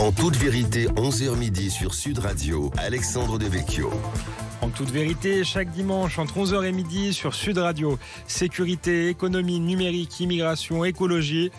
En toute vérité, 11h midi sur Sud Radio, Alexandre Devecchio. En toute vérité, chaque dimanche entre 11h et midi sur Sud Radio, sécurité, économie, numérique, immigration, écologie.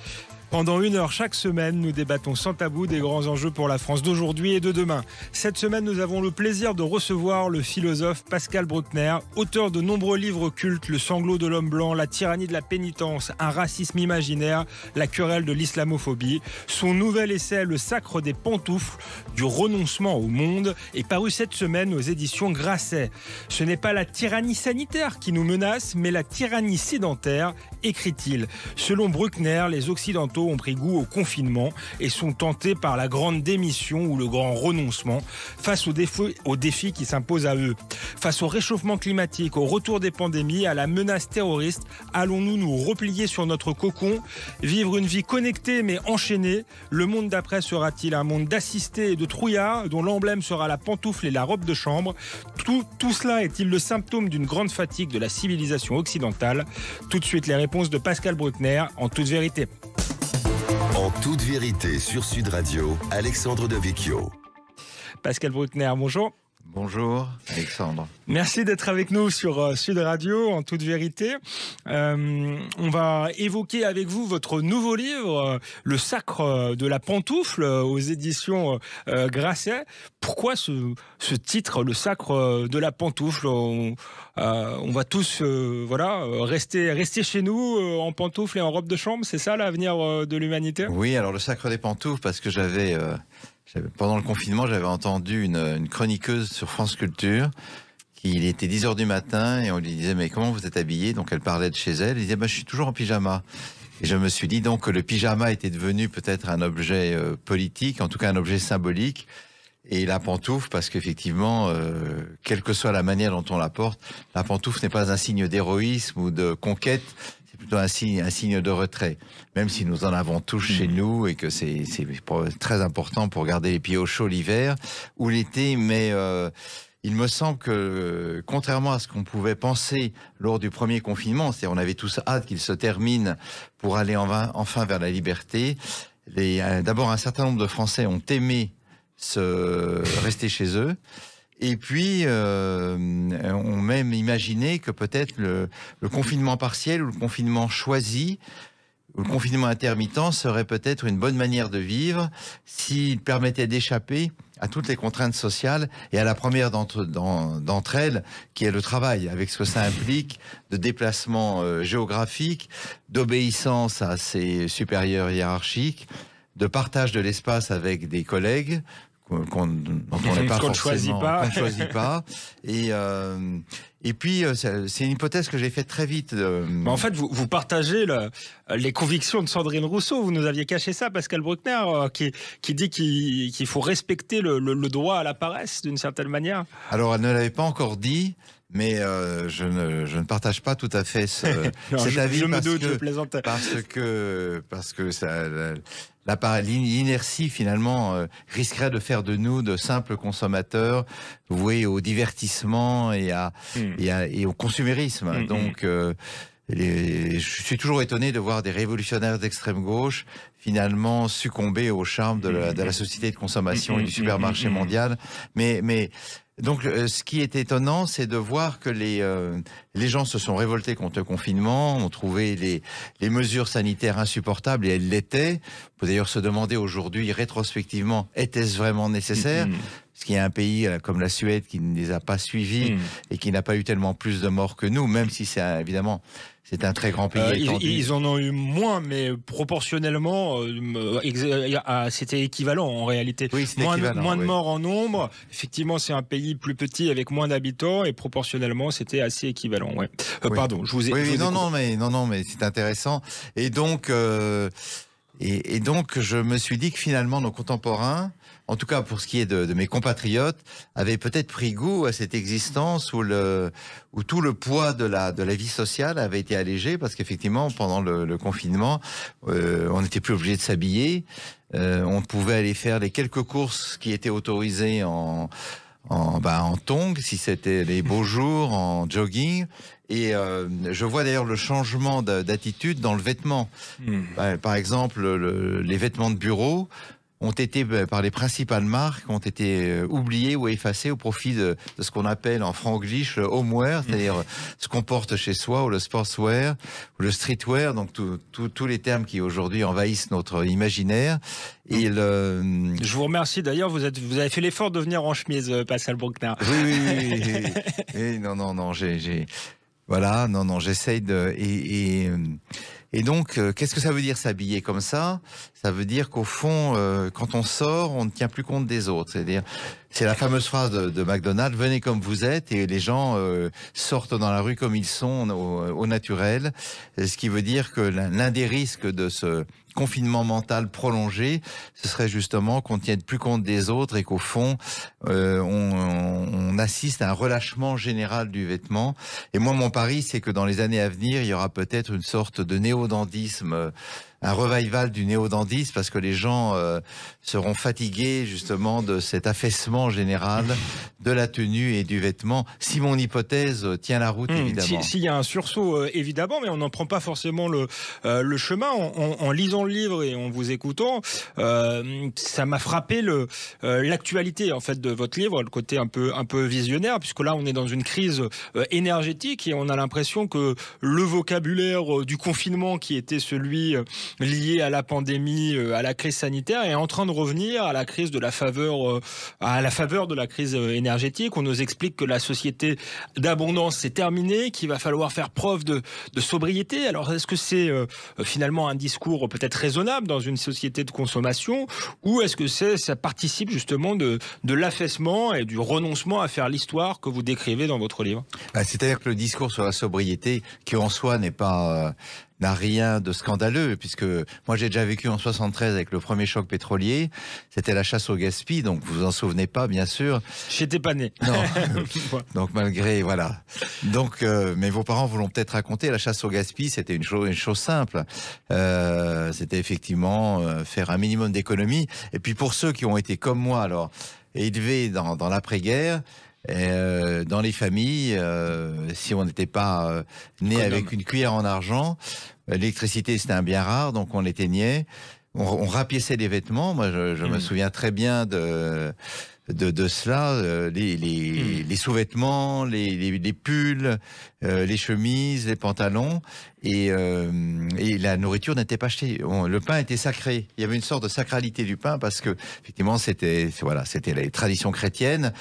Pendant 1 heure chaque semaine, nous débattons sans tabou des grands enjeux pour la France d'aujourd'hui et de demain. Cette semaine, nous avons le plaisir de recevoir le philosophe Pascal Bruckner, auteur de nombreux livres cultes, Le sanglot de l'homme blanc, La tyrannie de la pénitence, Un racisme imaginaire, La querelle de l'islamophobie. Son nouvel essai, Le sacre des pantoufles, du renoncement au monde, est paru cette semaine aux éditions Grasset. Ce n'est pas la tyrannie sanitaire qui nous menace, mais la tyrannie sédentaire, écrit-il. Selon Bruckner, les Occidentaux ont pris goût au confinement et sont tentés par la grande démission ou le grand renoncement face aux défis qui s'imposent à eux. Face au réchauffement climatique, au retour des pandémies, à la menace terroriste, allons-nous nous replier sur notre cocon, vivre une vie connectée mais enchaînée? Le monde d'après sera-t-il un monde d'assistés et de trouillards dont l'emblème sera la pantoufle et la robe de chambre? Tout cela est-il le symptôme d'une grande fatigue de la civilisation occidentale? Tout de suite les réponses de Pascal Bruckner en toute vérité. En toute vérité sur Sud Radio, Alexandre Devecchio. Pascal Bruckner, bonjour. Bonjour Alexandre. Merci d'être avec nous sur Sud Radio, en toute vérité. On va évoquer avec vous votre nouveau livre, Le sacre de la pantoufle, aux éditions Grasset. Pourquoi ce titre, Le sacre de la pantoufle? On va tous rester chez nous en pantoufle et en robe de chambre, c'est ça l'avenir de l'humanité? Oui, alors le sacre des pantoufles, parce que pendant le confinement, j'avais entendu une chroniqueuse sur France Culture. Il était 10h du matin et on lui disait « Mais comment vous êtes habillée ?» Donc elle parlait de chez elle. Elle disait « Je suis toujours en pyjama ». Et je me suis dit donc que le pyjama était devenu peut-être un objet politique, en tout cas un objet symbolique. Et la pantoufle, parce qu'effectivement, quelle que soit la manière dont on la porte, la pantoufle n'est pas un signe d'héroïsme ou de conquête, c'est plutôt un signe de retrait. Même si nous en avons tous chez nous et que c'est très important pour garder les pieds au chaud l'hiver ou l'été, mais il me semble que, contrairement à ce qu'on pouvait penser lors du premier confinement, c'est-à-dire on avait tous hâte qu'il se termine pour aller enfin vers la liberté, d'abord un certain nombre de Français ont aimé rester chez eux. Et puis, on même imaginé que peut-être le confinement partiel ou le confinement choisi, ou le confinement intermittent serait peut-être une bonne manière de vivre s'il permettait d'échapper à toutes les contraintes sociales et à la première d'entre elles, qui est le travail, avec ce que ça implique de déplacement géographique, d'obéissance à ses supérieurs hiérarchiques, de partage de l'espace avec des collègues, dont on n'est pas forcément, qu'on ne choisit pas. Et puis, c'est une hypothèse que j'ai faite très vite. En fait, vous partagez les convictions de Sandrine Rousseau. Vous nous aviez caché ça, Pascal Bruckner, qui dit qu'il faut respecter le droit à la paresse, d'une certaine manière. Alors, elle ne l'avait pas encore dit, mais je ne partage pas tout à fait cet avis. Je me doute, je plaisantais. Parce que l'inertie, finalement, risquerait de faire de nous de simples consommateurs voués au divertissement et au consumérisme. Donc, je suis toujours étonné de voir des révolutionnaires d'extrême gauche finalement succomber au charme de la société de consommation et du supermarché mondial. Donc, ce qui est étonnant, c'est de voir que les gens se sont révoltés contre le confinement, ont trouvé les mesures sanitaires insupportables, et elles l'étaient. On peut d'ailleurs se demander aujourd'hui, rétrospectivement, était-ce vraiment nécessaire? Parce qu'il y a un pays comme la Suède qui ne les a pas suivis et qui n'a pas eu tellement plus de morts que nous, même si c'est évidemment... C'est un très grand pays étendu. Ils en ont eu moins, mais proportionnellement, c'était équivalent en réalité. Oui, moins de morts en nombre. Effectivement, c'est un pays plus petit avec moins d'habitants et proportionnellement, c'était assez équivalent. Ouais. Oui. Pardon, je vous ai. Non, mais c'est intéressant. Et donc, je me suis dit que finalement, nos contemporains, en tout cas pour ce qui est de mes compatriotes, avaient peut-être pris goût à cette existence où tout le poids de la vie sociale avait été allégé, parce qu'effectivement, pendant le confinement, on n'était plus obligé de s'habiller, on pouvait aller faire les quelques courses qui étaient autorisées en tongs, si c'était les beaux jours, en jogging. Et je vois d'ailleurs le changement d'attitude dans le vêtement. Par exemple, les vêtements de bureau, ont été, par les principales marques, ont été oubliées ou effacées au profit de ce qu'on appelle en franglish le homeware, c'est-à-dire ce qu'on porte chez soi, ou le sportswear, ou le streetwear, donc tous les termes qui aujourd'hui envahissent notre imaginaire. Et Je vous remercie d'ailleurs, vous avez fait l'effort de venir en chemise, Pascal Bruckner. Oui, non, voilà, non, j'essaye de... Et donc, qu'est-ce que ça veut dire s'habiller comme ça? Ça veut dire qu'au fond, quand on sort, on ne tient plus compte des autres. C'est-à-dire, c'est la fameuse phrase de McDonald's, venez comme vous êtes, et les gens sortent dans la rue comme ils sont, au naturel. Ce qui veut dire que l'un des risques de ce confinement mental prolongé, ce serait justement qu'on ne tienne plus compte des autres et qu'au fond, on assiste à un relâchement général du vêtement. Et moi, mon pari, c'est que dans les années à venir, il y aura peut-être une sorte de néo-dandisme, un revival du néo-dandisme, parce que les gens seront fatigués justement de cet affaissement général de la tenue et du vêtement. Si mon hypothèse tient la route, évidemment. S'il y a un sursaut, évidemment, mais on n'en prend pas forcément le chemin. En lisant le livre et en vous écoutant, ça m'a frappé l'actualité en fait de votre livre, le côté un peu visionnaire, puisque là on est dans une crise énergétique et on a l'impression que le vocabulaire du confinement qui était celui lié à la pandémie, à la crise sanitaire, est en train de revenir à la crise de la faveur, à la faveur de la crise énergétique. On nous explique que la société d'abondance c'est terminé, qu'il va falloir faire preuve de sobriété. Alors est-ce que c'est finalement un discours peut-être raisonnable dans une société de consommation, ou est-ce que ça participe justement de l'affaissement et du renoncement à faire l'histoire que vous décrivez dans votre livre? C'est-à-dire que le discours sur la sobriété, qui en soi n'a rien de scandaleux, puisque moi j'ai déjà vécu en 73 avec le premier choc pétrolier, c'était la chasse au gaspillage, donc vous vous en souvenez pas bien sûr. J'étais pas né. Non. Donc malgré, voilà. Donc, mais vos parents vous l'ont peut-être raconté, la chasse au gaspillage c'était une chose simple. C'était effectivement faire un minimum d'économie. Et puis pour ceux qui ont été comme moi, alors, élevés dans l'après-guerre, dans les familles, si on n'était pas né avec une cuillère en argent, l'électricité c'était un bien rare, donc on l'éteignait, on rapiéçait les vêtements. Moi je me souviens très bien de cela, les sous-vêtements, les pulls, les chemises, les pantalons, et la nourriture n'était pas achetée. Le pain était sacré. Il y avait une sorte de sacralité du pain parce que effectivement c'était les traditions chrétiennes,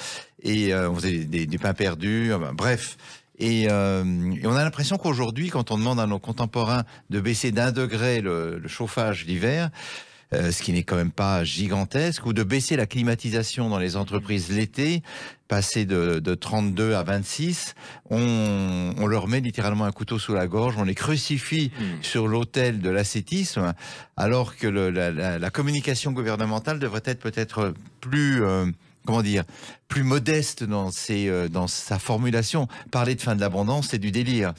et on faisait du pain perdu. Bref. Et on a l'impression qu'aujourd'hui, quand on demande à nos contemporains de baisser d'1 degré le chauffage l'hiver, ce qui n'est quand même pas gigantesque, ou de baisser la climatisation dans les entreprises l'été, passer de 32 à 26, on leur met littéralement un couteau sous la gorge, on les crucifie sur l'autel de l'ascétisme, alors que la communication gouvernementale devrait être peut-être plus... plus modeste dans sa formulation. Parler de fin de l'abondance, c'est du délire.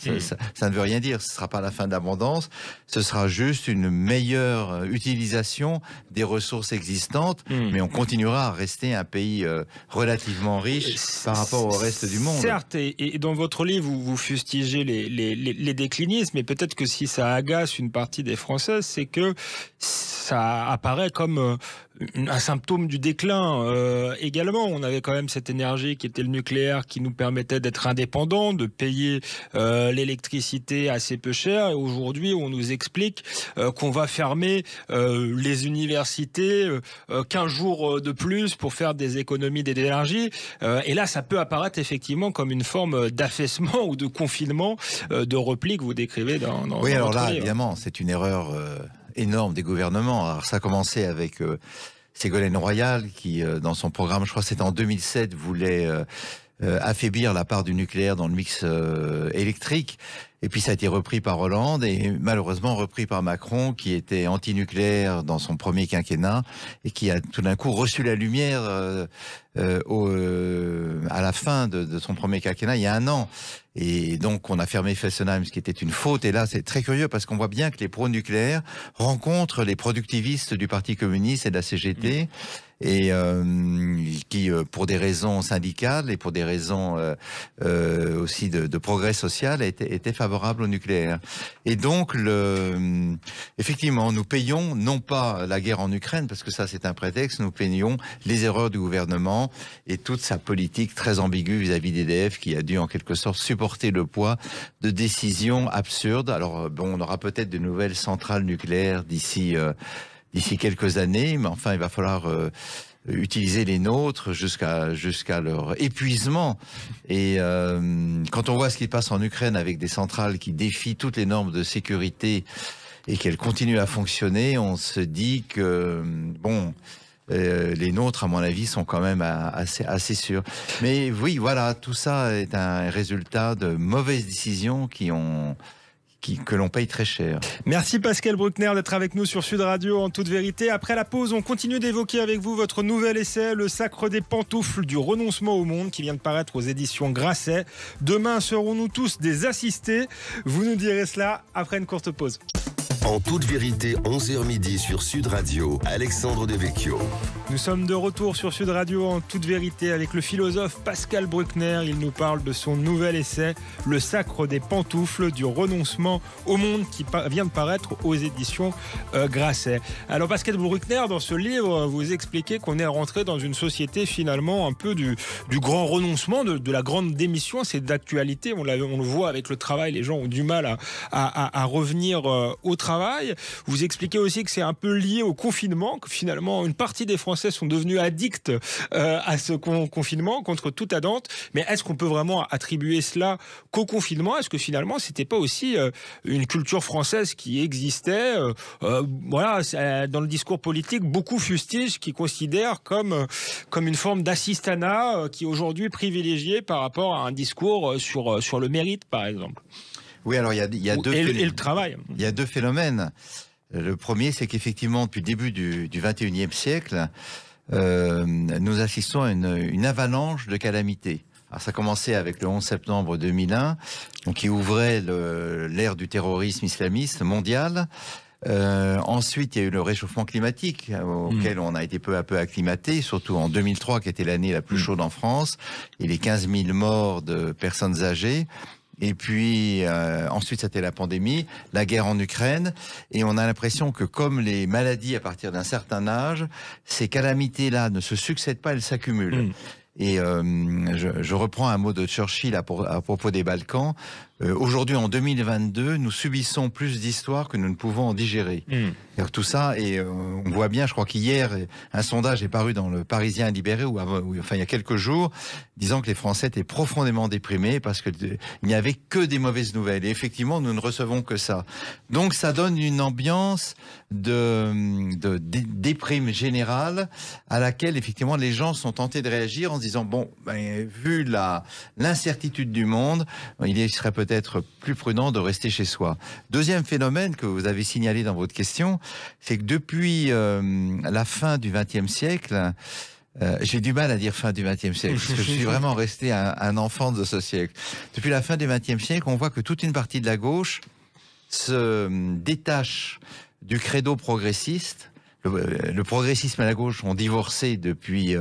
Ça ne veut rien dire. Ce ne sera pas la fin de l'abondance. Ce sera juste une meilleure utilisation des ressources existantes. Mais on continuera à rester un pays relativement riche par rapport au reste du monde. Certes, et dans votre livre, vous fustigez les déclinismes, mais peut-être que si ça agace une partie des Français, c'est que ça apparaît comme un symptôme du déclin. Également, on avait quand même cette énergie qui était le nucléaire, qui nous permettait d'être indépendants, de payer l'électricité assez peu cher. Et aujourd'hui, on nous explique qu'on va fermer les universités 15 jours de plus pour faire des économies d'énergie. Et là, ça peut apparaître effectivement comme une forme d'affaissement ou de confinement, de repli que vous décrivez dans oui, alors votre là, livre. Évidemment, c'est une erreur énorme des gouvernements. Alors ça a commencé avec Ségolène Royal qui, dans son programme, je crois que c'était en 2007, voulait affaiblir la part du nucléaire dans le mix électrique. Et puis ça a été repris par Hollande et malheureusement repris par Macron, qui était anti-nucléaire dans son premier quinquennat et qui a tout d'un coup reçu la lumière à la fin de son premier quinquennat, il y a 1 an. Et donc on a fermé Fessenheim, ce qui était une faute. Et là c'est très curieux parce qu'on voit bien que les pro-nucléaires rencontrent les productivistes du Parti communiste et de la CGT, et qui, pour des raisons syndicales et pour des raisons aussi de progrès social, étaient favorables favorable au nucléaire. Et donc, effectivement, nous payons non pas la guerre en Ukraine, parce que ça c'est un prétexte, nous payons les erreurs du gouvernement et toute sa politique très ambiguë vis-à-vis d'EDF qui a dû en quelque sorte supporter le poids de décisions absurdes. Alors bon, on aura peut-être de nouvelles centrales nucléaires d'ici quelques années, mais enfin il va falloir utiliser les nôtres jusqu'à leur épuisement. Et quand on voit ce qui passe en Ukraine avec des centrales qui défient toutes les normes de sécurité et qu'elles continuent à fonctionner, on se dit que bon, les nôtres, à mon avis, sont quand même assez sûrs. Mais oui, voilà, tout ça est un résultat de mauvaises décisions que l'on paye très cher. Merci Pascal Bruckner d'être avec nous sur Sud Radio en toute vérité. Après la pause, on continue d'évoquer avec vous votre nouvel essai, Le Sacre des pantoufles du renoncement au monde, qui vient de paraître aux éditions Grasset. Demain, serons-nous tous des assistés? Vous nous direz cela après une courte pause. En toute vérité, 11h midi sur Sud Radio, Alexandre Devecchio. Nous sommes de retour sur Sud Radio en toute vérité avec le philosophe Pascal Bruckner. Il nous parle de son nouvel essai, Le Sacre des pantoufles du renoncement au monde, qui vient de paraître aux éditions Grasset. Alors Pascal Bruckner, dans ce livre, vous expliquez qu'on est rentré dans une société finalement un peu du grand renoncement, de la grande démission. C'est d'actualité, on le voit avec le travail, les gens ont du mal à revenir au travail. Vous expliquez aussi que c'est un peu lié au confinement, que finalement une partie des Français sont devenus addicts à ce confinement contre toute attente. Mais est-ce qu'on peut vraiment attribuer cela qu'au confinement? Est-ce que finalement c'était pas aussi une culture française qui existait? Voilà, dans le discours politique, beaucoup fustigent, qui considèrent comme une forme d'assistanat qui est aujourd'hui privilégié par rapport à un discours sur le mérite, par exemple. Oui, alors il y a deux et le travail. Il y a deux phénomènes. Le premier, c'est qu'effectivement, depuis le début du 21e siècle, nous assistons à une avalanche de calamités. Alors, ça a commencé avec le 11 septembre 2001, donc qui ouvrait l'ère du terrorisme islamiste mondial. Ensuite, il y a eu le réchauffement climatique auquel on a été peu à peu acclimaté, surtout en 2003, qui était l'année la plus chaude en France, et les 15 000 morts de personnes âgées. Et puis ensuite, c'était la pandémie, la guerre en Ukraine, et on a l'impression que comme les maladies à partir d'un certain âge, ces calamités-là ne se succèdent pas, elles s'accumulent. Et je reprends un mot de Churchill à propos des Balkans. Aujourd'hui, en 2022, nous subissons plus d'histoires que nous ne pouvons en digérer. Alors, tout ça, et on voit bien, je crois qu'hier, un sondage est paru dans le Parisien libéré, enfin il y a quelques jours, disant que les Français étaient profondément déprimés parce qu'il n'y avait que des mauvaises nouvelles. Et effectivement, nous ne recevons que ça. Donc ça donne une ambiance de déprime générale à laquelle effectivement les gens sont tentés de réagir en se disant bon, vu l'incertitude du monde, il serait peut-être plus prudent de rester chez soi. Deuxième phénomène que vous avez signalé dans votre question, c'est que depuis la fin du XXe siècle, j'ai du mal à dire fin du XXe siècle, parce que je suis vraiment resté un enfant de ce siècle. Depuis la fin du XXe siècle, on voit que toute une partie de la gauche se détache du credo progressiste. Le progressisme et la gauche ont divorcé depuis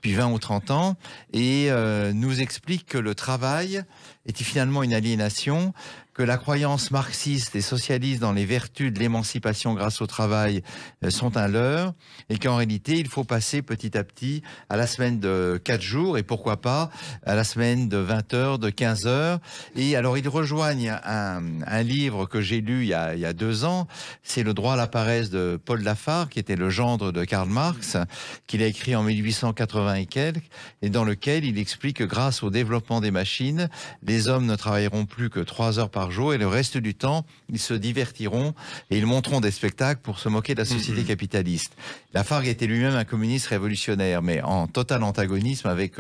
20 ou 30 ans et nous explique que le travail était finalement une aliénation, que la croyance marxiste et socialiste dans les vertus de l'émancipation grâce au travail sont un leurre, et qu'en réalité, il faut passer petit à petit à la semaine de 4 jours, et pourquoi pas à la semaine de 20 heures, de 15 heures. Et alors, ils rejoignent un livre que j'ai lu il y a 2 ans, c'est Le droit à la paresse de Paul Lafargue, qui était le gendre de Karl Marx, qu'il a écrit en 1880 et quelques, et dans lequel il explique que grâce au développement des machines, les hommes ne travailleront plus que 3 heures par jour et le reste du temps, ils se divertiront et ils monteront des spectacles pour se moquer de la société capitaliste. Lafargue était lui-même un communiste révolutionnaire, mais en total antagonisme avec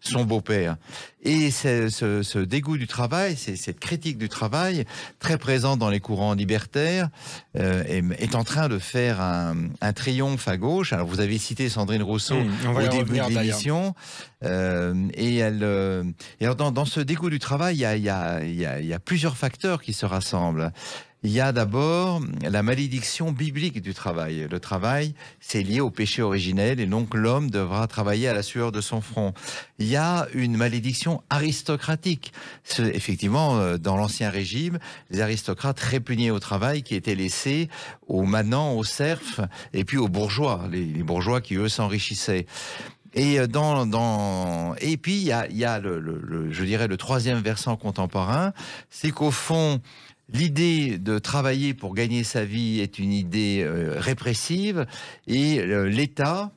son beau-père. Et ce dégoût du travail, cette critique du travail, très présente dans les courants libertaires, est en train de faire un triomphe à gauche. Alors vous avez cité Sandrine Rousseau au début de l'émission, et alors dans ce dégoût du travail, il y a plusieurs facteurs qui se rassemblent. Il y a d'abord la malédiction biblique du travail. Le travail, c'est lié au péché originel et donc l'homme devra travailler à la sueur de son front. Il y a une malédiction aristocratique. Effectivement, dans l'Ancien Régime, les aristocrates répugnaient au travail qui était laissé aux manants, aux serfs et puis aux bourgeois, les bourgeois qui eux s'enrichissaient. Et et puis il y a je dirais le troisième versant contemporain, c'est qu'au fond l'idée de travailler pour gagner sa vie est une idée répressive et l'État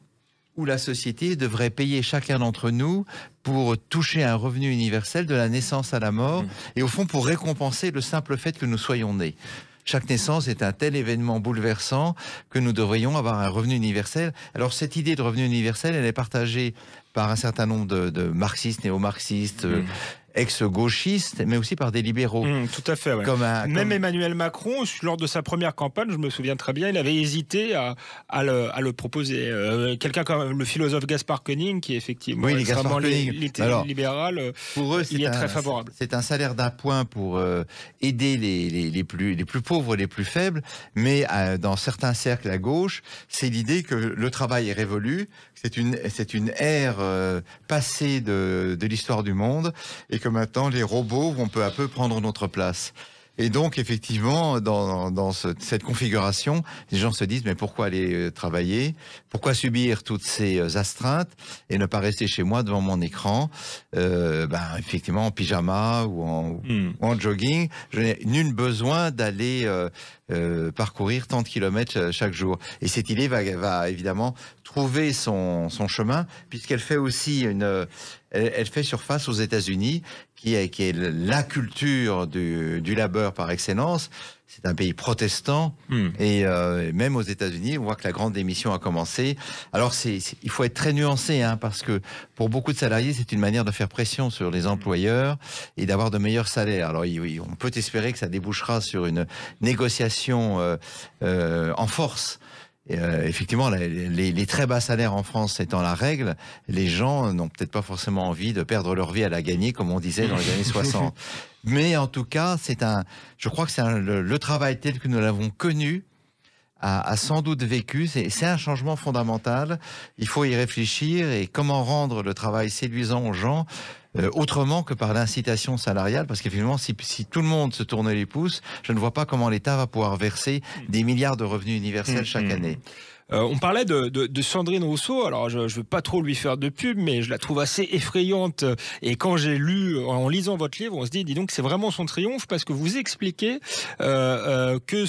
ou la société devrait payer chacun d'entre nous pour toucher un revenu universel de la naissance à la mort et au fond pour récompenser le simple fait que nous soyons nés. Chaque naissance est un tel événement bouleversant que nous devrions avoir un revenu universel. Alors cette idée de revenu universel, elle est partagée par un certain nombre de marxistes, néo-marxistes, ex-gauchistes, mais aussi par des libéraux. Tout à fait, ouais. Même Emmanuel Macron, lors de sa première campagne, je me souviens très bien, il avait hésité à le proposer. Quelqu'un comme le philosophe Gaspard Koenig, qui est effectivement extrêmement libéral, pour eux, il est très favorable. C'est un salaire d'appoint pour aider les plus pauvres, les plus faibles, mais dans certains cercles à gauche, c'est l'idée que le travail est révolu, c'est une ère passée de l'histoire du monde, et que maintenant les robots vont peu à peu prendre notre place. Et donc effectivement, dans cette configuration, les gens se disent mais pourquoi aller travailler? Pourquoi subir toutes ces astreintes et ne pas rester chez moi devant mon écran, effectivement en pyjama ou en jogging? Je n'ai nul besoin d'aller parcourir tant de kilomètres chaque jour. Et cette idée va évidemment trouver son chemin, puisqu'elle fait aussi elle fait surface aux États-Unis, qui est la culture du labeur par excellence. C'est un pays protestant et même aux États-Unis, on voit que la grande démission a commencé. Alors il faut être très nuancé, parce que pour beaucoup de salariés, c'est une manière de faire pression sur les employeurs et d'avoir de meilleurs salaires. Alors on peut espérer que ça débouchera sur une négociation en force. Effectivement, les très bas salaires en France étant la règle, les gens n'ont peut-être pas forcément envie de perdre leur vie à la gagner, comme on disait dans les années 60. Mais en tout cas, je crois que le travail tel que nous l'avons connu a sans doute vécu. C'est un changement fondamental. Il faut y réfléchir et comment rendre le travail séduisant aux gens autrement que par l'incitation salariale, parce qu'effectivement, si tout le monde se tourne les pouces, je ne vois pas comment l'État va pouvoir verser des milliards de revenus universels chaque année. On parlait de Sandrine Rousseau. Alors, je ne veux pas trop lui faire de pub, mais je la trouve assez effrayante. Et quand j'ai lu, en lisant votre livre, on se dit, dis donc, c'est vraiment son triomphe, parce que vous expliquez que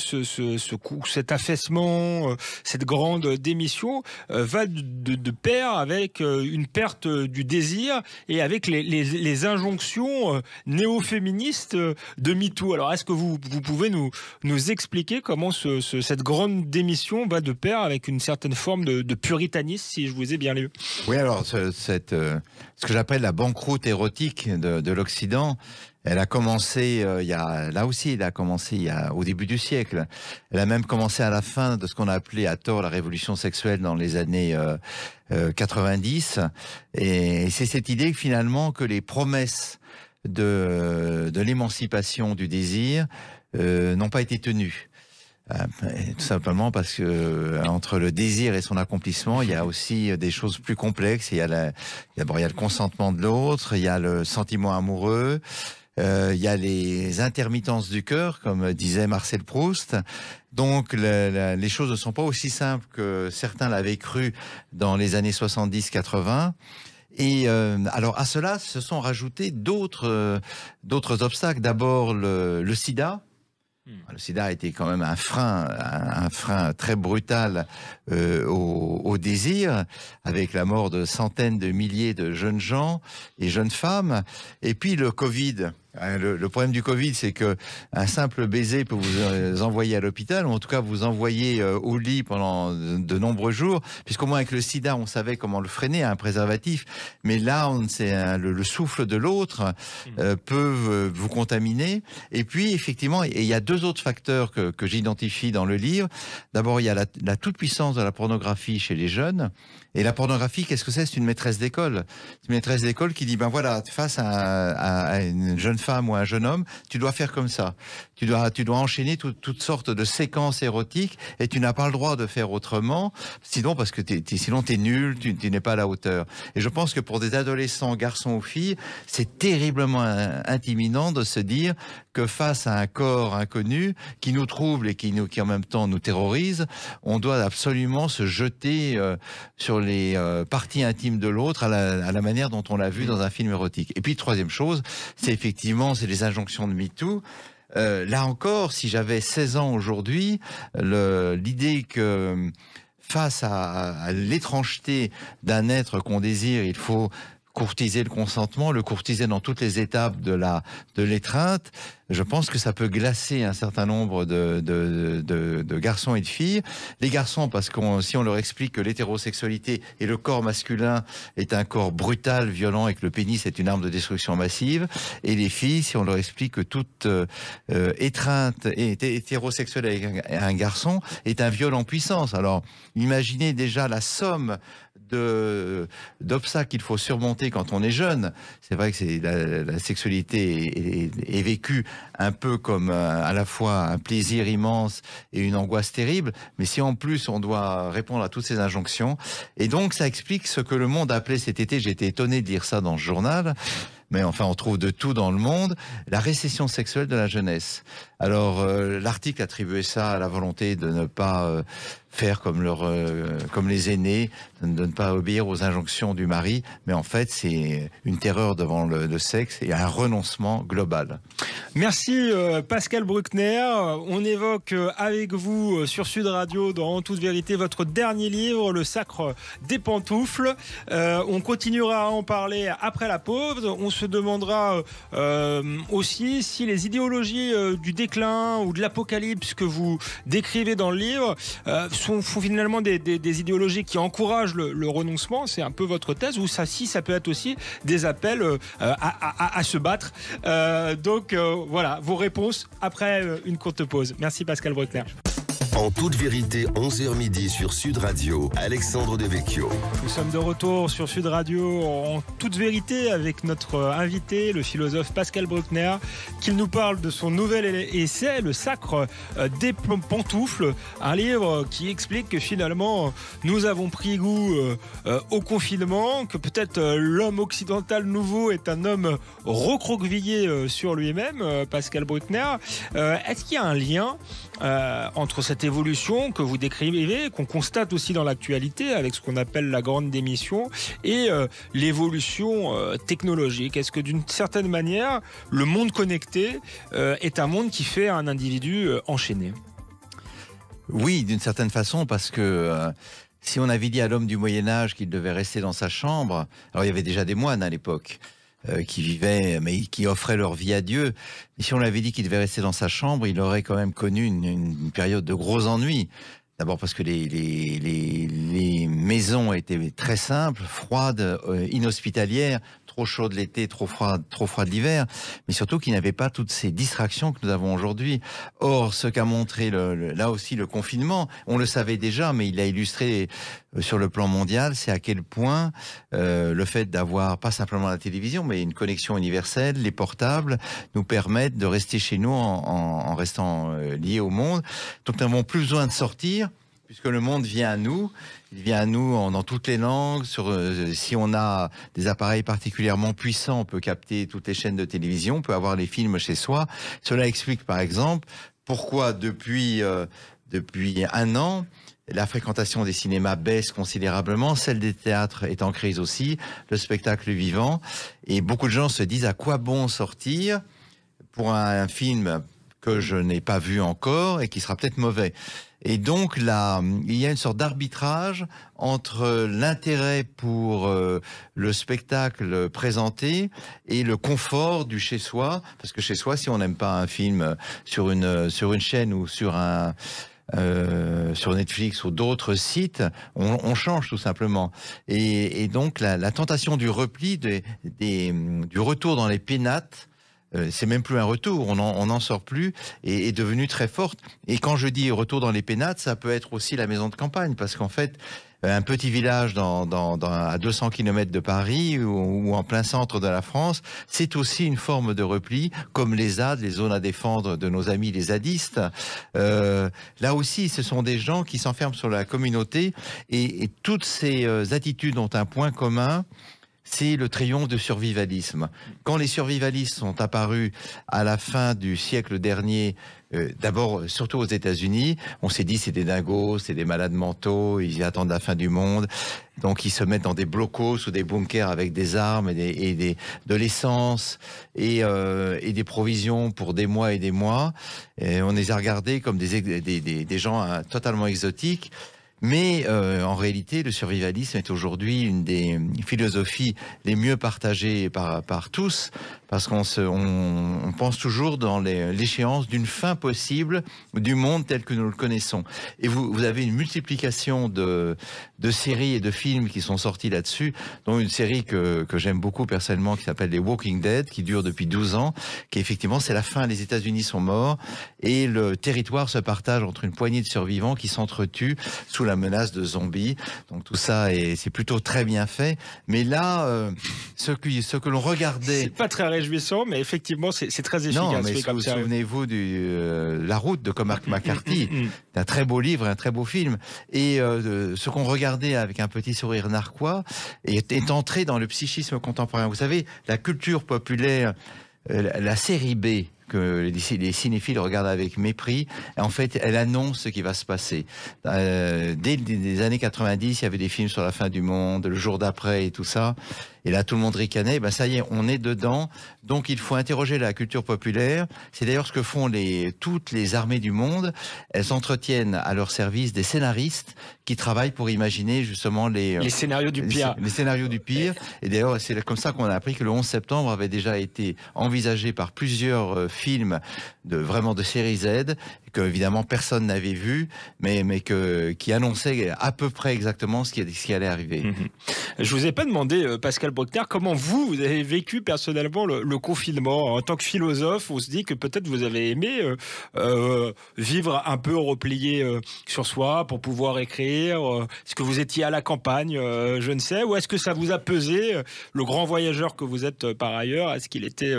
cet affaissement, cette grande démission va de pair avec une perte du désir et avec les injonctions néo-féministes de MeToo. Alors, est-ce que vous pouvez nous expliquer comment cette grande démission va de pair avec une certaine forme de puritanisme, si je vous ai bien lu? Oui, alors ce que j'appelle la banqueroute érotique de l'Occident, elle a commencé au début du siècle. Elle a même commencé à la fin de ce qu'on a appelé à tort la révolution sexuelle dans les années 90. Et c'est cette idée finalement que les promesses de l'émancipation du désir n'ont pas été tenues. Tout simplement parce que entre le désir et son accomplissement, il y a aussi des choses plus complexes. Il y a le consentement de l'autre, il y a le sentiment amoureux, il y a les intermittences du cœur, comme disait Marcel Proust. Donc les choses ne sont pas aussi simples que certains l'avaient cru dans les années 70-80. Et alors à cela se sont rajoutés d'autres obstacles. D'abord le sida. Le sida a été quand même un frein très brutal au désir, avec la mort de centaines de milliers de jeunes gens et jeunes femmes. Et puis le Covid. Le problème du Covid, c'est que un simple baiser peut vous envoyer à l'hôpital, ou en tout cas vous envoyer au lit pendant de nombreux jours, puisqu'au moins avec le sida, on savait comment le freiner, un préservatif. Mais là, le souffle de l'autre peut vous contaminer. Et puis, effectivement, il y a deux autres facteurs que j'identifie dans le livre. D'abord, il y a la toute-puissance de la pornographie chez les jeunes. Et la pornographie, qu'est-ce que c'est? C'est une maîtresse d'école. C'est une maîtresse d'école qui dit, ben voilà, face à une jeune jeune femme ou un jeune homme, tu dois faire comme ça. Tu dois enchaîner toutes sortes de séquences érotiques et tu n'as pas le droit de faire autrement, sinon parce que sinon t'es nul, tu n'es pas à la hauteur. Et je pense que pour des adolescents, garçons ou filles, c'est terriblement intimidant de se dire que face à un corps inconnu qui nous trouble et qui en même temps nous terrorise, on doit absolument se jeter sur les parties intimes de l'autre à la manière dont on l'a vu dans un film érotique. Et puis troisième chose, c'est effectivement les injonctions de MeToo. Là encore, si j'avais 16 ans aujourd'hui, l'idée que face à l'étrangeté d'un être qu'on désire, il faut courtiser le consentement, le courtiser dans toutes les étapes de l'étreinte, je pense que ça peut glacer un certain nombre de garçons et de filles. Les garçons, parce que si on leur explique que l'hétérosexualité et le corps masculin est un corps brutal, violent, et que le pénis est une arme de destruction massive. Et les filles, si on leur explique que toute étreinte hétérosexuelle avec un garçon est un viol en puissance. Alors, imaginez déjà la somme d'obstacles qu'il faut surmonter quand on est jeune. C'est vrai que la sexualité est vécue un peu comme à la fois un plaisir immense et une angoisse terrible, mais si en plus on doit répondre à toutes ces injonctions, et donc ça explique ce que le Monde appelait cet été, j'ai été étonné de lire ça dans ce journal, mais enfin on trouve de tout dans le monde, la récession sexuelle de la jeunesse. Alors l'article attribuait ça à la volonté de ne pas faire comme les aînés, de ne pas obéir aux injonctions du mari, mais en fait c'est une terreur devant le sexe et un renoncement global. Merci Pascal Bruckner. On évoque avec vous sur Sud Radio dans En toute vérité votre dernier livre, Le sacre des pantoufles. On continuera à en parler après la pause. On se demandera aussi si les idéologies du déclin ou de l'apocalypse que vous décrivez dans le livre sont finalement des idéologies qui encouragent le renoncement. C'est un peu votre thèse, ou ça peut être aussi des appels à se battre. Donc voilà, vos réponses après une courte pause. Merci Pascal Bruckner. En toute vérité, 11h midi sur Sud Radio, Alexandre Devecchio. Nous sommes de retour sur Sud Radio en toute vérité avec notre invité, le philosophe Pascal Bruckner, qui nous parle de son nouvel essai, Le sacre des pantoufles, un livre qui explique que finalement nous avons pris goût au confinement, que peut-être l'homme occidental nouveau est un homme recroquevillé sur lui-même, Pascal Bruckner. Est-ce qu'il y a un lien entre cette évolution que vous décrivez, qu'on constate aussi dans l'actualité avec ce qu'on appelle la grande démission, et l'évolution technologique? Est-ce que d'une certaine manière, le monde connecté est un monde qui fait un individu enchaîné? Oui, d'une certaine façon, parce que si on avait dit à l'homme du Moyen-Âge qu'il devait rester dans sa chambre, alors il y avait déjà des moines à l'époque, qui vivaient, mais qui offraient leur vie à Dieu. Et si on l'avait dit qu'il devait rester dans sa chambre, il aurait quand même connu une période de gros ennuis. D'abord parce que les maisons étaient très simples, froides, inhospitalières, trop chaudes l'été, trop froides l'hiver, mais surtout qu'il n'avait pas toutes ces distractions que nous avons aujourd'hui. Or, ce qu'a montré là aussi le confinement, on le savait déjà, mais il l'a illustré sur le plan mondial, c'est à quel point le fait d'avoir pas simplement la télévision, mais une connexion universelle, les portables, nous permettent de rester chez nous en restant liés au monde. Donc nous n'avons plus besoin de sortir, puisque le monde vient à nous. Il vient à nous dans toutes les langues. Si on a des appareils particulièrement puissants, on peut capter toutes les chaînes de télévision, on peut avoir les films chez soi. Cela explique par exemple pourquoi depuis un an, la fréquentation des cinémas baisse considérablement, celle des théâtres est en crise aussi, le spectacle vivant. Et beaucoup de gens se disent à quoi bon sortir pour un film que je n'ai pas vu encore et qui sera peut-être mauvais. Et donc là, il y a une sorte d'arbitrage entre l'intérêt pour le spectacle présenté et le confort du chez-soi. Parce que chez soi, si on n'aime pas un film sur une chaîne ou sur Netflix ou d'autres sites, on change tout simplement. Et donc la tentation du repli, du retour dans les pénates, c'est même plus un retour, on n'en sort plus, et est devenue très forte. Et quand je dis retour dans les pénates, ça peut être aussi la maison de campagne, parce qu'en fait, un petit village à 200 km de Paris ou en plein centre de la France, c'est aussi une forme de repli, comme les ZAD, les zones à défendre de nos amis les zadistes. Là aussi, ce sont des gens qui s'enferment sur la communauté et toutes ces attitudes ont un point commun. C'est le triomphe du survivalisme. Quand les survivalistes sont apparus à la fin du siècle dernier, d'abord, surtout aux États-Unis, on s'est dit c'est des dingos, c'est des malades mentaux, ils attendent la fin du monde. Donc ils se mettent dans des blocos ou des bunkers avec des armes de l'essence et des provisions pour des mois et des mois. Et on les a regardés comme des gens totalement exotiques. Mais en réalité, le survivalisme est aujourd'hui une des philosophies les mieux partagées par tous, parce qu'on pense toujours dans l'échéance d'une fin possible du monde tel que nous le connaissons. Et vous avez une multiplication de séries et de films qui sont sortis là-dessus, dont une série que j'aime beaucoup personnellement qui s'appelle les Walking Dead, qui dure depuis 12 ans, qui effectivement c'est la fin, les États-Unis sont morts et le territoire se partage entre une poignée de survivants qui s'entretuent sous la menace de zombies. Donc tout ça, c'est plutôt très bien fait. Mais là, ce que l'on regardait... C'est pas très réjouissant, mais effectivement, c'est très efficace. Non, mais souvenez-vous de La Route de Cormac McCarthy. C'est un très beau livre, un très beau film. Et ce qu'on regardait avec un petit sourire narquois est entré dans le psychisme contemporain. Vous savez, la culture populaire, la série B, que les cinéphiles regardent avec mépris. Et en fait, elle annonce ce qui va se passer. Dès les années 90, il y avait des films sur la fin du monde, le jour d'après et tout ça. Et là, tout le monde ricanait. Ben, ça y est, on est dedans. Donc, il faut interroger la culture populaire. C'est d'ailleurs ce que font toutes les armées du monde. Elles entretiennent à leur service des scénaristes qui travaillent pour imaginer justement les scénarios du pire. Les scénarios du pire. Et d'ailleurs, c'est comme ça qu'on a appris que le 11 septembre avait déjà été envisagé par plusieurs films vraiment de série Z, que évidemment personne n'avait vu, mais qui annonçait à peu près exactement ce qui allait arriver. Je vous ai pas demandé, Pascal Bruckner, comment vous avez vécu personnellement le confinement. En tant que philosophe, on se dit que peut-être vous avez aimé vivre un peu replié sur soi pour pouvoir écrire. Est-ce que vous étiez à la campagne, je ne sais, ou est-ce que ça vous a pesé, le grand voyageur que vous êtes par ailleurs, est-ce qu'il était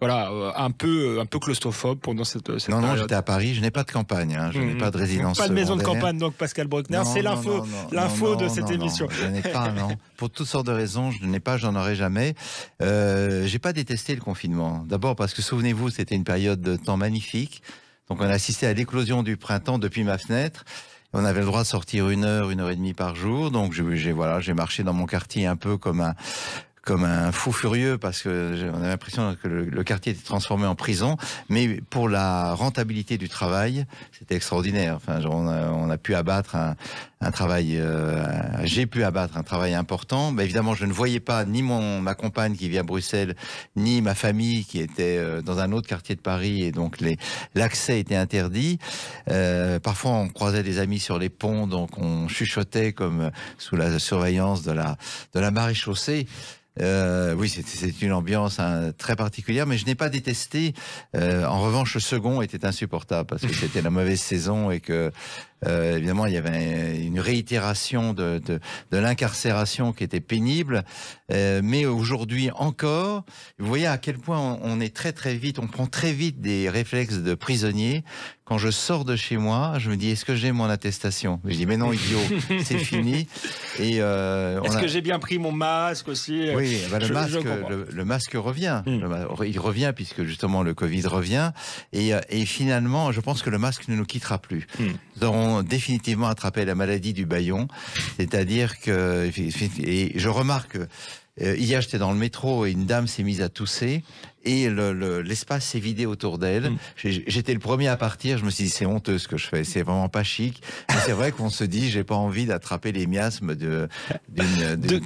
un peu claustrophobe pendant cette période? Non, j'étais à Paris, je n'ai pas de campagne, je n'ai pas de résidence Pas de maison de secondaire. campagne, donc Pascal Bruckner, c'est l'info de cette émission. Je n'ai pas, non. Pour toutes sortes de raisons, je n'ai pas, j'en aurai jamais. J'ai pas détesté le confinement. D'abord parce que, souvenez-vous, c'était une période de temps magnifique. Donc on a assisté à l'éclosion du printemps depuis ma fenêtre. On avait le droit de sortir 1 heure et demie par jour. Donc j'ai marché dans mon quartier un peu comme un fou furieux parce que on avait l'impression que le quartier était transformé en prison. Mais pour la rentabilité du travail, c'était extraordinaire. Enfin, on a pu abattre un travail, j'ai pu abattre un travail important. Mais évidemment, je ne voyais pas ni ma compagne qui vit à Bruxelles, ni ma famille qui était dans un autre quartier de Paris, et donc l'accès était interdit. Parfois, on croisait des amis sur les ponts, donc on chuchotait comme sous la surveillance de la maréchaussée. Oui, c'est une ambiance très particulière, mais je n'ai pas détesté. En revanche, le second était insupportable parce que c'était la mauvaise saison et que évidemment il y avait une réitération de l'incarcération qui était pénible. Mais aujourd'hui encore, vous voyez à quel point on est très très vite, on prend très vite des réflexes de prisonnier. Quand je sors de chez moi, je me dis, est-ce que j'ai mon attestation? Je dis, mais non, idiot, c'est fini. Et est-ce que j'ai bien pris mon masque aussi? Oui, le masque revient. Il revient puisque justement le Covid revient. Et finalement, je pense que le masque ne nous quittera plus. Nous aurons définitivement attrapé la maladie du bâillon. C'est-à-dire que, et je remarque, hier j'étais dans le métro et une dame s'est mise à tousser. Et l'espace s'est vidé autour d'elle. J'étais le premier à partir. Je me suis dit, c'est honteux ce que je fais. C'est vraiment pas chic. Mais c'est vrai qu'on se dit, j'ai pas envie d'attraper les miasmes de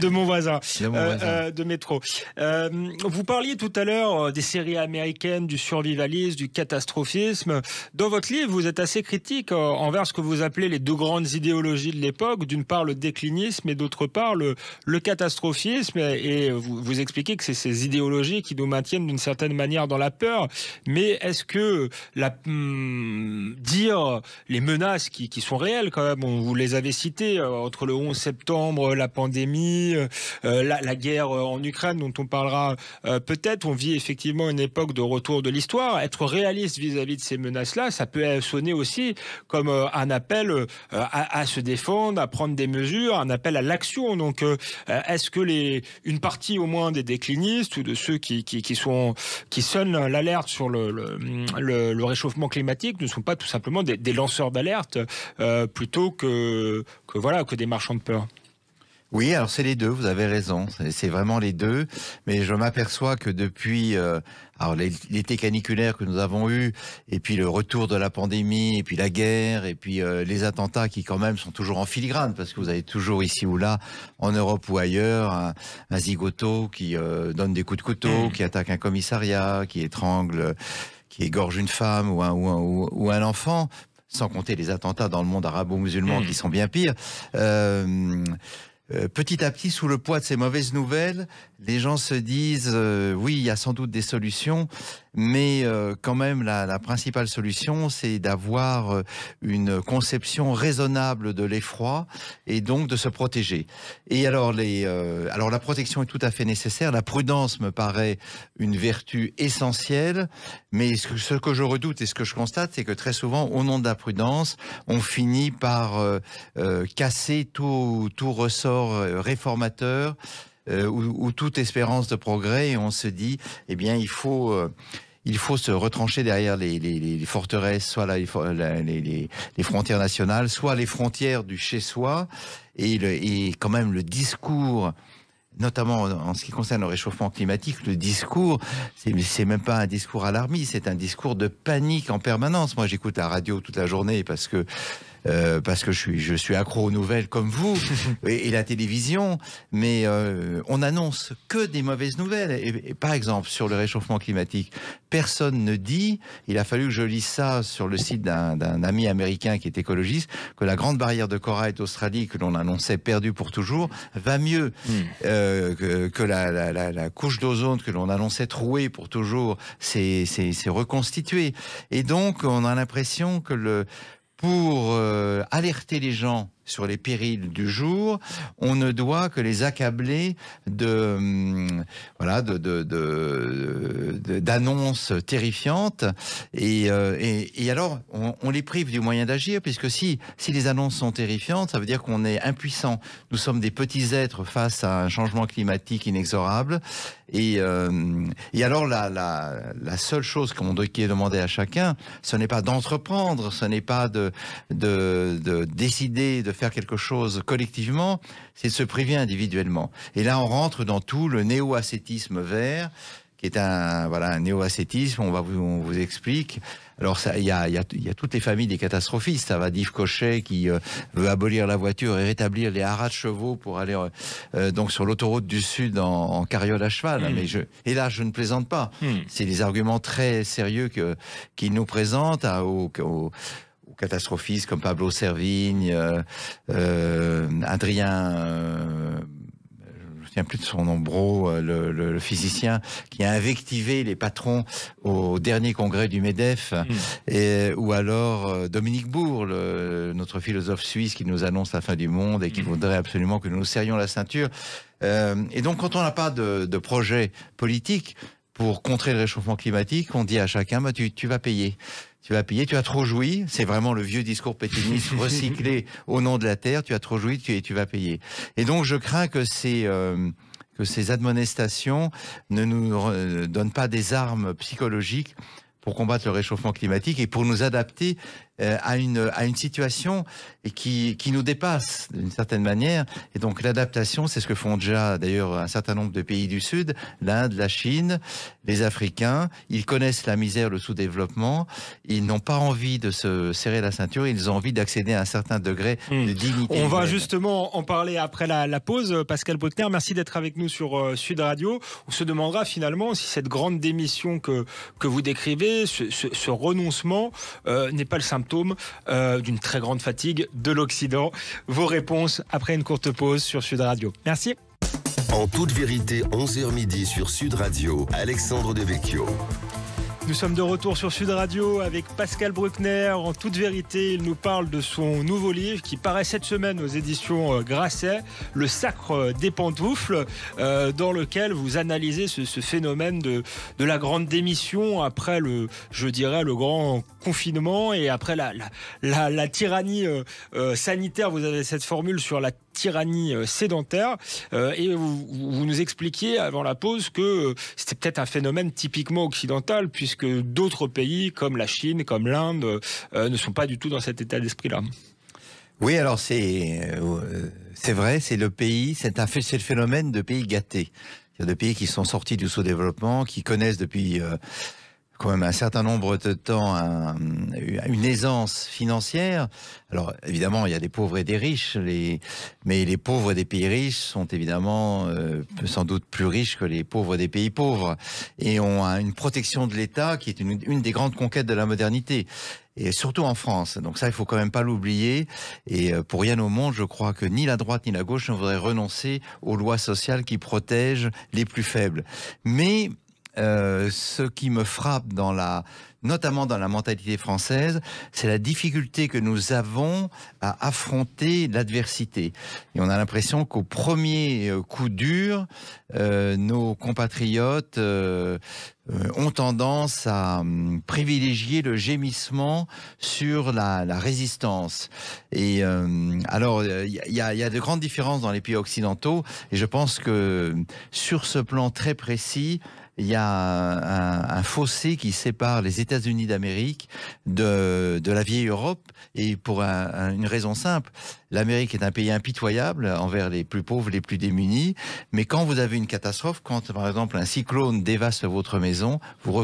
mon voisin, de métro. Vous parliez tout à l'heure des séries américaines, du survivalisme, du catastrophisme. Dans votre livre, vous êtes assez critique envers ce que vous appelez les deux grandes idéologies de l'époque. D'une part, le déclinisme et d'autre part, le catastrophisme. Et et vous expliquez que c'est ces idéologies qui nous maintiennent d'une certaine manière dans la peur. Mais est-ce que dire les menaces qui sont réelles quand même, vous les avez citées, entre le 11 septembre, la pandémie, la guerre en Ukraine dont on parlera peut-être, on vit effectivement une époque de retour de l'histoire. Être réaliste vis-à-vis de ces menaces-là, ça peut sonner aussi comme un appel à se défendre, à prendre des mesures, un appel à l'action. Donc, est-ce que une partie au moins des déclinistes ou de ceux qui sonnent l'alerte sur le réchauffement climatique ne sont pas tout simplement des lanceurs d'alerte plutôt que des marchands de peur? Oui, alors c'est les deux, vous avez raison, c'est vraiment les deux, mais je m'aperçois que depuis l'été caniculaire que nous avons eu, et puis le retour de la pandémie, et puis la guerre, et puis les attentats qui quand même sont toujours en filigrane, parce que vous avez toujours ici ou là, en Europe ou ailleurs, un zigoto qui donne des coups de couteau, qui attaque un commissariat, qui étrangle, qui égorge une femme ou un enfant, sans compter les attentats dans le monde arabo-musulman qui sont bien pires. Petit à petit, sous le poids de ces mauvaises nouvelles, les gens se disent oui, il y a sans doute des solutions, mais quand même la principale solution, c'est d'avoir une conception raisonnable de l'effroi et donc de se protéger. Et alors la protection est tout à fait nécessaire. La prudence me paraît une vertu essentielle, mais ce que je redoute et ce que je constate, c'est que très souvent, au nom de la prudence, on finit par casser tout ressort réformateur ou toute espérance de progrès, et on se dit, eh bien, il faut se retrancher derrière les forteresses, soit les frontières nationales, soit les frontières du chez-soi, et quand même le discours, notamment en ce qui concerne le réchauffement climatique, le discours, c'est même pas un discours alarmiste, c'est un discours de panique en permanence. Moi, j'écoute la radio toute la journée parce que je suis accro aux nouvelles comme vous et la télévision, mais on annonce que des mauvaises nouvelles. Et par exemple, sur le réchauffement climatique, personne ne dit, il a fallu que je lise ça sur le site d'un ami américain qui est écologiste, que la grande barrière de corail d'Australie, que l'on annonçait perdue pour toujours, va mieux, que la couche d'ozone que l'on annonçait trouée pour toujours, c'est reconstituée. Et donc, on a l'impression que pour alerter les gens sur les périls du jour, on ne doit que les accabler d'annonces terrifiantes, et alors on les prive du moyen d'agir, puisque si les annonces sont terrifiantes, ça veut dire qu'on est impuissant. Nous sommes des petits êtres face à un changement climatique inexorable, et alors la seule chose qui est demandée à chacun, ce n'est pas d'entreprendre, ce n'est pas de décider de faire quelque chose collectivement, c'est de se priver individuellement. Et là, on rentre dans tout le néo-ascétisme vert, qui est un néo-ascétisme, on vous explique. Alors, il y a toutes les familles des catastrophistes. Ça va d'Yves Cochet qui veut abolir la voiture et rétablir les haras de chevaux pour aller donc sur l'autoroute du Sud en carriole à cheval. Et là, je ne plaisante pas. C'est des arguments très sérieux qu'il nous présente aux catastrophistes comme Pablo Servigne, Adrien, je ne me souviens plus de son nom, Brault, le physicien, qui a invectivé les patrons au dernier congrès du MEDEF, ou alors Dominique Bourg, notre philosophe suisse qui nous annonce la fin du monde et qui voudrait absolument que nous nous serrions la ceinture. Et donc, quand on n'a pas de projet politique pour contrer le réchauffement climatique, on dit à chacun, tu vas payer. Tu vas payer, tu as trop joui. C'est vraiment le vieux discours pétiniste recyclé au nom de la terre. Tu as trop joui, tu vas payer. Et donc, je crains que ces admonestations ne nous donnent pas des armes psychologiques pour combattre le réchauffement climatique et pour nous adapter à une situation qui nous dépasse d'une certaine manière. Et donc l'adaptation, c'est ce que font déjà d'ailleurs un certain nombre de pays du Sud, l'Inde, la Chine, les Africains. Ils connaissent la misère, le sous-développement. Ils n'ont pas envie de se serrer la ceinture. Ils ont envie d'accéder à un certain degré de dignité. On va justement en parler après la pause. Pascal Bottner, merci d'être avec nous sur Sud Radio. On se demandera finalement si cette grande démission que vous décrivez, ce renoncement, n'est pas le symptôme d'une très grande fatigue de l'Occident. Vos réponses après une courte pause sur Sud Radio. Merci. En toute vérité, 11h midi sur Sud Radio, Alexandre Devecchio. Nous sommes de retour sur Sud Radio avec Pascal Bruckner. En toute vérité, il nous parle de son nouveau livre qui paraît cette semaine aux éditions Grasset, Le Sacre des pantoufles, dans lequel vous analysez ce phénomène de la grande démission après le grand confinement et après la tyrannie sanitaire. Vous avez cette formule sur la tyrannie sédentaire et vous nous expliquiez avant la pause que c'était peut-être un phénomène typiquement occidental puisque d'autres pays comme la Chine, comme l'Inde ne sont pas du tout dans cet état d'esprit-là. Oui, alors c'est vrai, c'est le phénomène de pays gâtés. Il y a des pays qui sont sortis du sous-développement, qui connaissent depuis quand même un certain nombre de temps une aisance financière. Alors évidemment, il y a des pauvres et des riches, mais les pauvres des pays riches sont évidemment sans doute plus riches que les pauvres des pays pauvres et ont une protection de l'État qui est une des grandes conquêtes de la modernité. Et surtout en France. Donc ça, il faut quand même pas l'oublier. Et pour rien au monde, je crois que ni la droite ni la gauche ne voudraient renoncer aux lois sociales qui protègent les plus faibles. Mais ce qui me frappe notamment dans la mentalité française, c'est la difficulté que nous avons à affronter l'adversité. Et on a l'impression qu'au premier coup dur, nos compatriotes ont tendance à privilégier le gémissement sur la résistance. Et alors, il y a de grandes différences dans les pays occidentaux, et je pense que sur ce plan très précis, il y a un fossé qui sépare les États-Unis d'Amérique de la vieille Europe, et pour une raison simple. L'Amérique est un pays impitoyable envers les plus pauvres, les plus démunis, mais quand vous avez une catastrophe, quand par exemple un cyclone dévaste votre maison, vous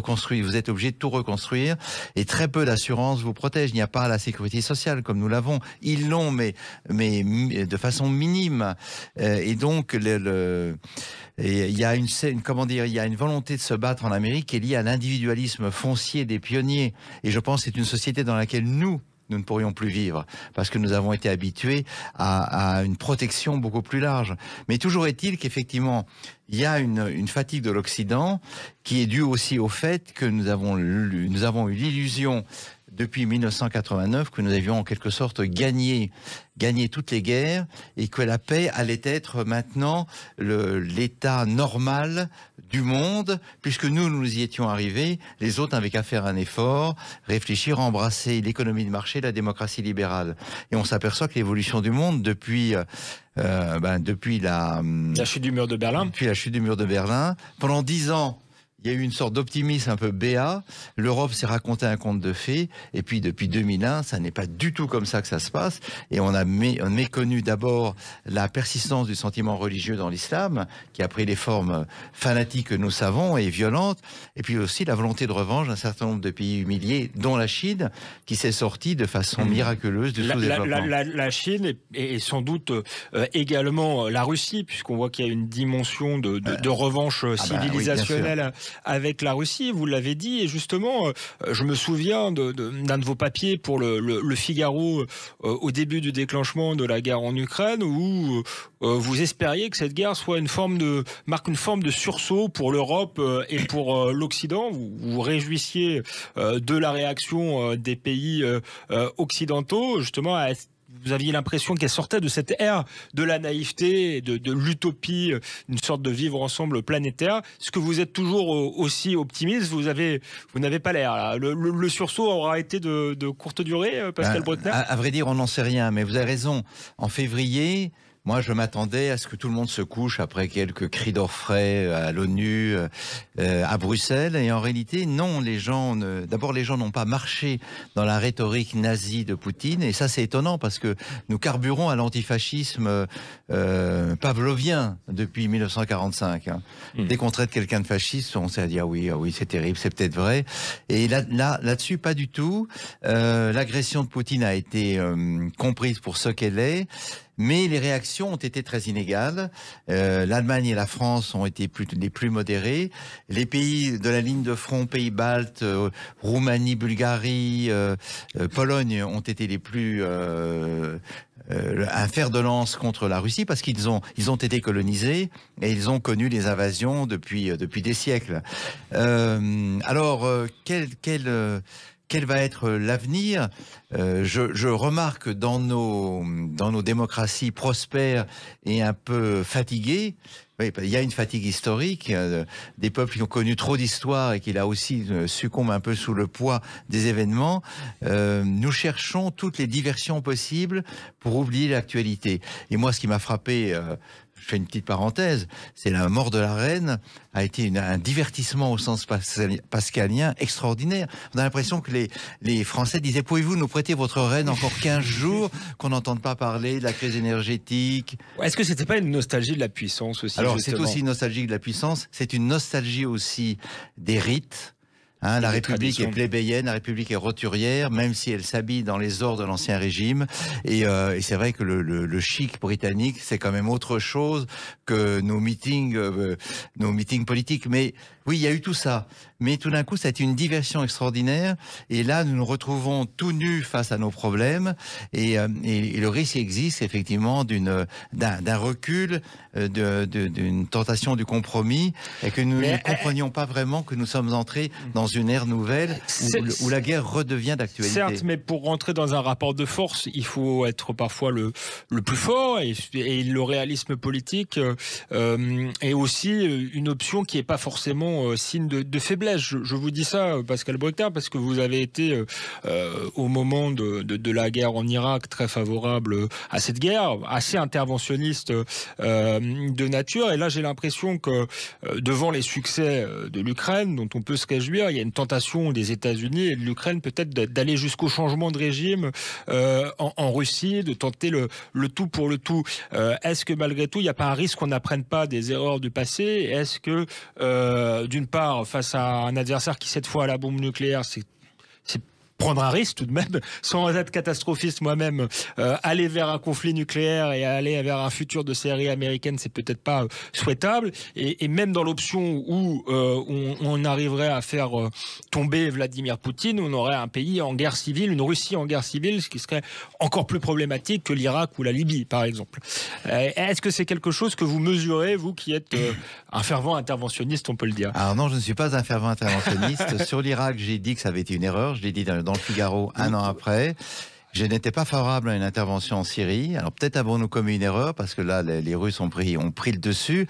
êtes obligé de tout reconstruire, et très peu d'assurances vous protègent. Il n'y a pas la sécurité sociale comme nous l'avons. Ils l'ont, mais de façon minime. Et donc, il y a une volonté de se battre en Amérique qui est liée à l'individualisme foncier des pionniers. Et je pense que c'est une société dans laquelle nous ne pourrions plus vivre, parce que nous avons été habitués à une protection beaucoup plus large. Mais toujours est-il qu'effectivement, il y a une fatigue de l'Occident qui est due aussi au fait que nous avons eu l'illusion depuis 1989 que nous avions en quelque sorte gagné toutes les guerres et que la paix allait être maintenant l'état normal du monde, puisque nous y étions arrivés, les autres n'avaient qu'à faire un effort, réfléchir, embrasser l'économie de marché, la démocratie libérale. Et on s'aperçoit que l'évolution du monde depuis la chute du mur de Berlin. Depuis la chute du mur de Berlin, pendant 10 ans, il y a eu une sorte d'optimisme un peu béat. L'Europe s'est raconté un conte de fées. Et puis, depuis 2001, ça n'est pas du tout comme ça que ça se passe. Et on a méconnu d'abord la persistance du sentiment religieux dans l'islam, qui a pris les formes fanatiques que nous savons et violentes. Et puis aussi la volonté de revanche d'un certain nombre de pays humiliés, dont la Chine, qui s'est sortie de façon miraculeuse du sous-développement. La Chine et sans doute également la Russie, puisqu'on voit qu'il y a une dimension de revanche civilisationnelle. Oui, avec la Russie, vous l'avez dit, et justement, je me souviens d'un de vos papiers pour le Figaro au début du déclenchement de la guerre en Ukraine, où vous espériez que cette guerre marque une forme de sursaut pour l'Europe et pour l'Occident. Vous vous réjouissiez de la réaction des pays occidentaux, justement, vous aviez l'impression qu'elle sortait de cette ère de la naïveté, de l'utopie, une sorte de vivre ensemble planétaire. Est-ce que vous êtes toujours aussi optimiste? Vous n'avez pas l'air, là. Le sursaut aura été de courte durée, Pascal Bruckner? À vrai dire, on n'en sait rien, mais vous avez raison. En février, moi, je m'attendais à ce que tout le monde se couche après quelques cris d'orfraie à l'ONU, à Bruxelles. Et en réalité, non, d'abord, les gens n'ont pas marché dans la rhétorique nazie de Poutine. Et ça, c'est étonnant parce que nous carburons à l'antifascisme pavlovien depuis 1945. Hein. Dès qu'on traite quelqu'un de fasciste, on s'est dit ah oui, c'est terrible, c'est peut-être vrai. Et là-dessus, pas du tout. L'agression de Poutine a été comprise pour ce qu'elle est. Mais les réactions ont été très inégales. L'Allemagne et la France ont été les plus modérés. Les pays de la ligne de front, pays baltes, Roumanie, Bulgarie, Pologne ont été les plus un fer de lance contre la Russie parce qu'ils ont été colonisés et ils ont connu les invasions depuis des siècles. Alors, quel va être l'avenir? Je remarque dans nos démocraties prospères et un peu fatiguées, oui, il y a une fatigue historique, des peuples qui ont connu trop d'histoire et qui là aussi succombent un peu sous le poids des événements. Nous cherchons toutes les diversions possibles pour oublier l'actualité. Et moi, ce qui m'a frappé, je fais une petite parenthèse, c'est la mort de la reine a été un divertissement au sens pascalien extraordinaire. On a l'impression que les Français disaient, pouvez-vous nous prêter votre reine encore 15 jours, qu'on n'entende pas parler de la crise énergétique? Est-ce que c'était pas une nostalgie de la puissance aussi? Alors c'est aussi une nostalgie de la puissance, c'est une nostalgie aussi des rites. La République est plébéienne, la République est roturière, même si elle s'habille dans les ors de l'Ancien Régime. Et c'est vrai que le chic britannique, c'est quand même autre chose que nos meetings politiques. Mais oui, il y a eu tout ça. Mais tout d'un coup, ça a été une diversion extraordinaire. Et là, nous nous retrouvons tout nus face à nos problèmes. Et le risque existe effectivement d'un recul, d'une tentation du compromis, et que nous ne comprenions pas vraiment que nous sommes entrés dans une ère nouvelle où la guerre redevient d'actualité. Certes, mais pour rentrer dans un rapport de force, il faut être parfois le plus fort, et le réalisme politique est aussi une option qui n'est pas forcément signe de faiblesse. Je vous dis ça, Pascal Breuckner, parce que vous avez été au moment de la guerre en Irak très favorable à cette guerre, assez interventionniste de nature, et là j'ai l'impression que devant les succès de l'Ukraine, dont on peut se réjouir, il y a une tentation des États-Unis et de l'Ukraine peut-être d'aller jusqu'au changement de régime en Russie, de tenter le tout pour le tout. Est-ce que malgré tout, il n'y a pas un risque qu'on n'apprenne pas des erreurs du passé? Est-ce que, d'une part, face à un adversaire qui cette fois a la bombe nucléaire, c'est prendre un risque tout de même, sans être catastrophiste moi-même, aller vers un conflit nucléaire et aller vers un futur de série américaine, c'est peut-être pas souhaitable. Et même dans l'option où on arriverait à faire tomber Vladimir Poutine, on aurait un pays en guerre civile, une Russie en guerre civile, ce qui serait encore plus problématique que l'Irak ou la Libye, par exemple. Est-ce que c'est quelque chose que vous mesurez, vous qui êtes un fervent interventionniste, on peut le dire? Alors non, je ne suis pas un fervent interventionniste. Sur l'Irak, j'ai dit que ça avait été une erreur. Je l'ai dit dans le Figaro un an après. Je n'étais pas favorable à une intervention en Syrie. Alors peut-être avons-nous commis une erreur parce que là, les Russes ont pris le dessus.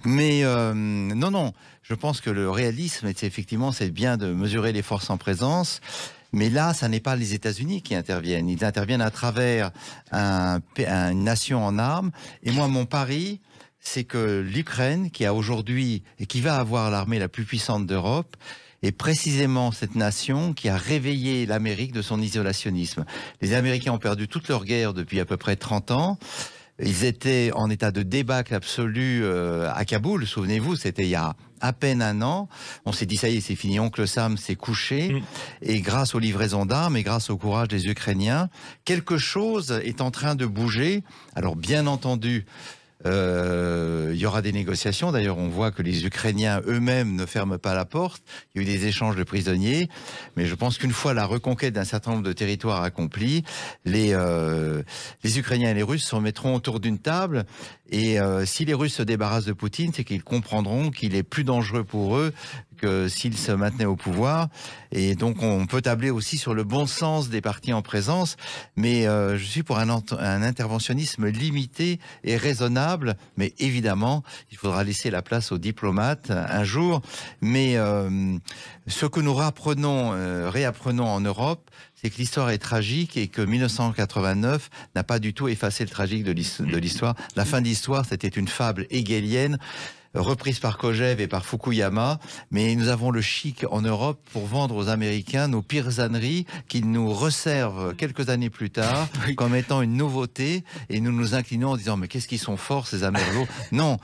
Mais non. Je pense que le réalisme, c'est bien de mesurer les forces en présence. Mais là, ça n'est pas les États-Unis qui interviennent. Ils interviennent à travers une nation en armes. Et moi, mon pari, c'est que l'Ukraine, qui a aujourd'hui et qui va avoir l'armée la plus puissante d'Europe, est précisément cette nation qui a réveillé l'Amérique de son isolationnisme. Les Américains ont perdu toute leur guerre depuis à peu près 30 ans. Ils étaient en état de débâcle absolu à Kaboul, souvenez-vous, c'était il y a à peine un an. On s'est dit, ça y est, c'est fini, Oncle Sam s'est couché. Et grâce aux livraisons d'armes et grâce au courage des Ukrainiens, quelque chose est en train de bouger. Alors bien entendu, il y aura des négociations. D'ailleurs, on voit que les Ukrainiens eux-mêmes ne ferment pas la porte. Il y a eu des échanges de prisonniers. Mais je pense qu'une fois la reconquête d'un certain nombre de territoires accomplie, les Ukrainiens et les Russes se remettront autour d'une table. Et si les Russes se débarrassent de Poutine, c'est qu'ils comprendront qu'il est plus dangereux pour eux que s'ils se maintenaient au pouvoir. Et donc, on peut tabler aussi sur le bon sens des partis en présence. Mais je suis pour un interventionnisme limité et raisonnable. Mais évidemment, il faudra laisser la place aux diplomates un jour. Mais ce que nous réapprenons en Europe, c'est que l'histoire est tragique et que 1989 n'a pas du tout effacé le tragique de l'histoire. La fin de l'histoire, c'était une fable hegelienne, reprise par Kojève et par Fukuyama, mais nous avons le chic en Europe pour vendre aux Américains nos pires âneries qu'ils nous resservent quelques années plus tard comme étant une nouveauté, et nous nous inclinons en disant mais qu'est-ce qu'ils sont forts ces Amerlots. Non,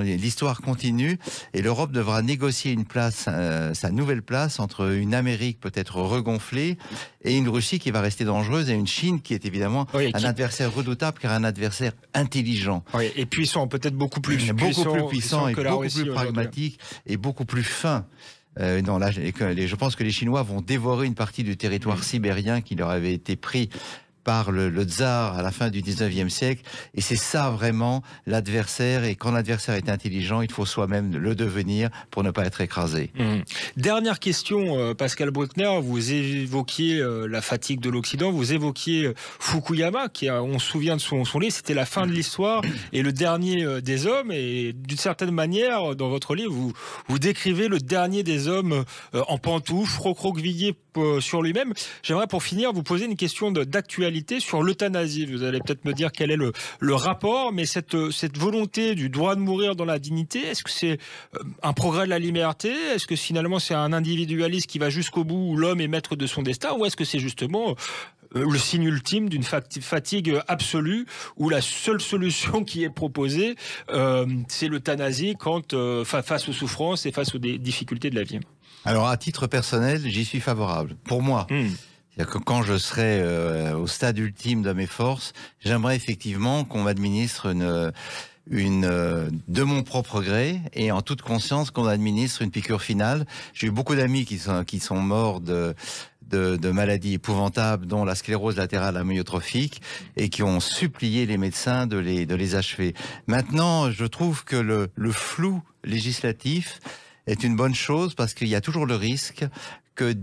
l'histoire continue et l'Europe devra négocier une place, sa nouvelle place entre une Amérique peut-être regonflée et une Russie qui va rester dangereuse et une Chine qui est évidemment un adversaire redoutable car un adversaire intelligent. Oui, et puissant, peut-être beaucoup plus puissant et beaucoup plus pragmatique et beaucoup plus fin. Je pense que les Chinois vont dévorer une partie du territoire sibérien qui leur avait été pris par le tsar à la fin du 19e siècle. Et c'est ça vraiment l'adversaire. Et quand l'adversaire est intelligent, il faut soi-même le devenir pour ne pas être écrasé. Dernière question, Pascal Bruckner. Vous évoquiez la fatigue de l'Occident. Vous évoquiez Fukuyama, on se souvient de son livre, c'était la fin de l'histoire et le dernier des hommes. Et d'une certaine manière, dans votre livre, vous décrivez le dernier des hommes en pantoufles, recroquevillé sur lui-même. J'aimerais pour finir vous poser une question d'actualité sur l'euthanasie. Vous allez peut-être me dire quel est le rapport, mais cette volonté du droit de mourir dans la dignité, est-ce que c'est un progrès de la liberté? Est-ce que finalement c'est un individualisme qui va jusqu'au bout où l'homme est maître de son destin? Ou est-ce que c'est justement le signe ultime d'une fatigue absolue où la seule solution qui est proposée, c'est l'euthanasie face aux souffrances et face aux difficultés de la vie? Alors, à titre personnel, j'y suis favorable. Pour moi, c'est-à-dire que quand je serai au stade ultime de mes forces, j'aimerais effectivement qu'on m'administre de mon propre gré et en toute conscience qu'on administre une piqûre finale. J'ai eu beaucoup d'amis qui sont morts de maladies épouvantables, dont la sclérose latérale amyotrophique, et qui ont supplié les médecins de les achever. Maintenant, je trouve que le flou législatif est une bonne chose parce qu'il y a toujours le risque que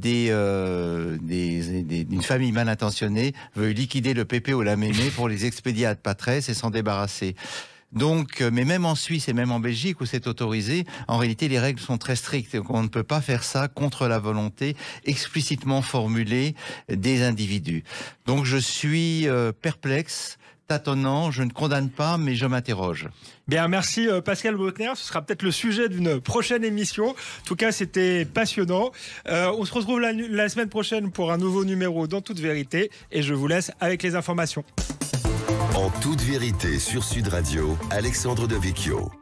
une famille mal intentionnée veuille liquider le pépé ou la mémé pour les expédier à Patresse et s'en débarrasser. Donc, mais même en Suisse et même en Belgique où c'est autorisé, en réalité les règles sont très strictes. On ne peut pas faire ça contre la volonté explicitement formulée des individus. Donc je suis perplexe, tâtonnant, je ne condamne pas, mais je m'interroge. Bien, merci Pascal Bruckner. Ce sera peut-être le sujet d'une prochaine émission. En tout cas, c'était passionnant. On se retrouve la semaine prochaine pour un nouveau numéro d'En toute vérité. Et je vous laisse avec les informations. En toute vérité sur Sud Radio, Alexandre Devecchio.